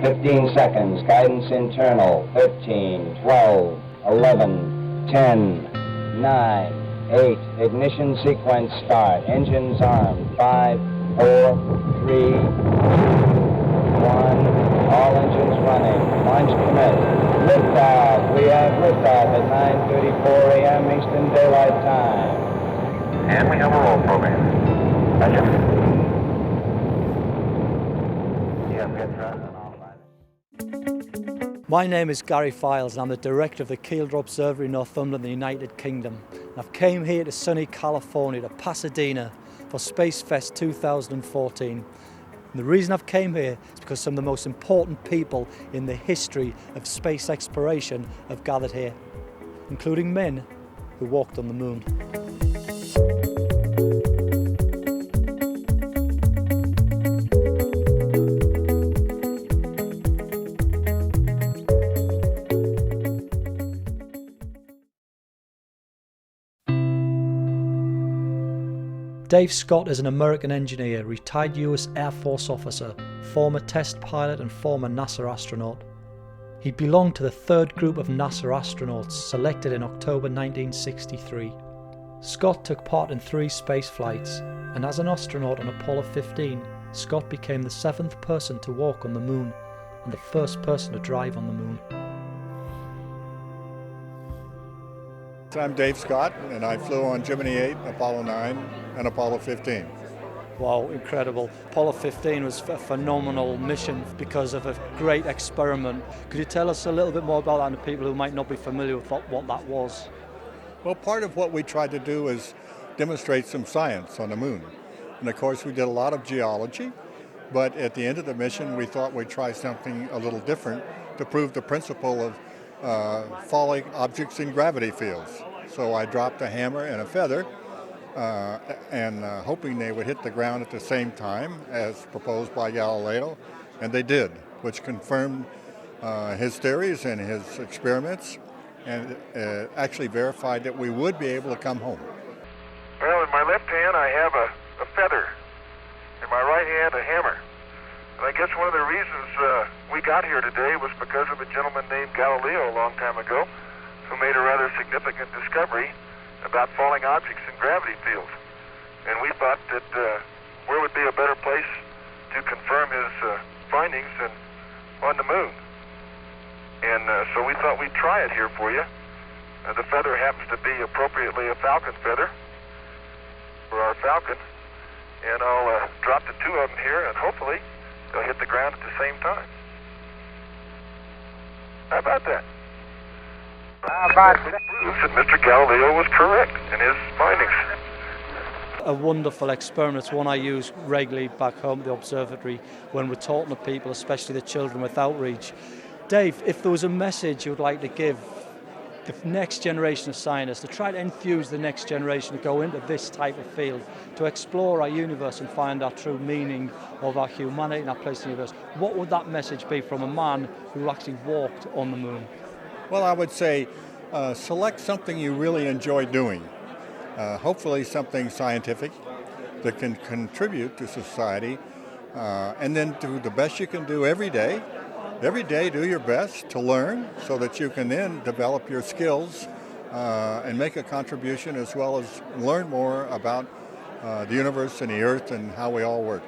15 seconds. Guidance internal. 13, 12, 11, 10, 9, 8. Ignition sequence start. Engines armed. 5, 4, 3, 2, 1. All engines running. Launch commit. Liftoff. We have liftoff at 9:34 a.m. Eastern Daylight Time. And we have a roll program. Roger. You have good thrust and all right. My name is Gary Files and I'm the director of the Kielder Observatory in Northumberland, the United Kingdom. And I've came here to sunny California, to Pasadena, for Spacefest 2014. And the reason I've came here is because some of the most important people in the history of space exploration have gathered here, including men who walked on the moon. Dave Scott is an American engineer, retired US Air Force officer, former test pilot and former NASA astronaut. He belonged to the third group of NASA astronauts selected in October 1963. Scott took part in 3 space flights, and as an astronaut on Apollo 15, Scott became the 7th person to walk on the moon and the first person to drive on the moon. I'm Dave Scott, and I flew on Gemini 8, Apollo 9, and Apollo 15. Wow, incredible. Apollo 15 was a phenomenal mission because of a great experiment. Could you tell us a little bit more about that and the people who might not be familiar with what that was? Well, part of what we tried to do is demonstrate some science on the moon. And of course, we did a lot of geology, but at the end of the mission, we thought we'd try something a little different to prove the principle of falling objects in gravity fields. So I dropped a hammer and a feather, and hoping they would hit the ground at the same time as proposed by Galileo, and they did, which confirmed his theories and his experiments, and actually verified that we would be able to come home. Well, in my left hand I have a feather, in my right hand a hammer. And I guess one of the reasons we got here today was because of a gentleman named Galileo a long time ago who made a rather significant discovery about falling objects in gravity fields. And we thought that where would be a better place to confirm his findings than on the moon. And so we thought we'd try it here for you. The feather happens to be appropriately a falcon feather for our falcon. And I'll drop the 2 of them here, and hopefully they'll hit the ground at the same time. How about that? Proves that Mr. Galileo was correct in his findings. A wonderful experiment. It's one I use regularly back home at the observatory when we're talking to people, especially the children with outreach. Dave, if there was a message you would like to give the next generation of scientists, to try to enthuse the next generation to go into this type of field, to explore our universe and find our true meaning of our humanity and our place in the universe, what would that message be from a man who actually walked on the moon? Well, I would say select something you really enjoy doing. Hopefully something scientific that can contribute to society, and then do the best you can do every day. Every day, do your best to learn so that you can then develop your skills and make a contribution, as well as learn more about the universe and the earth and how we all work.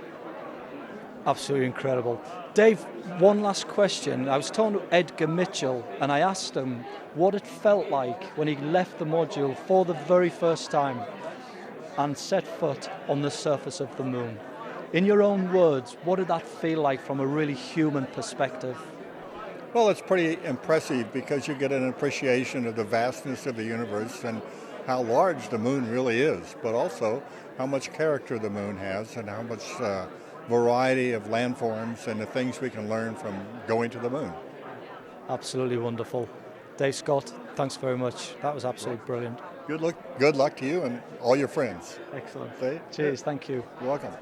Absolutely incredible. Dave, one last question. I was talking to Edgar Mitchell and I asked him what it felt like when he left the module for the very first time and set foot on the surface of the moon. In your own words, what did that feel like from a really human perspective? Well, it's pretty impressive because you get an appreciation of the vastness of the universe and how large the moon really is, but also how much character the moon has and how much variety of landforms and the things we can learn from going to the moon. Absolutely wonderful. Dave Scott, thanks very much. That was absolutely brilliant. Good luck to you and all your friends. Excellent. See? Cheers, thank you. You're welcome.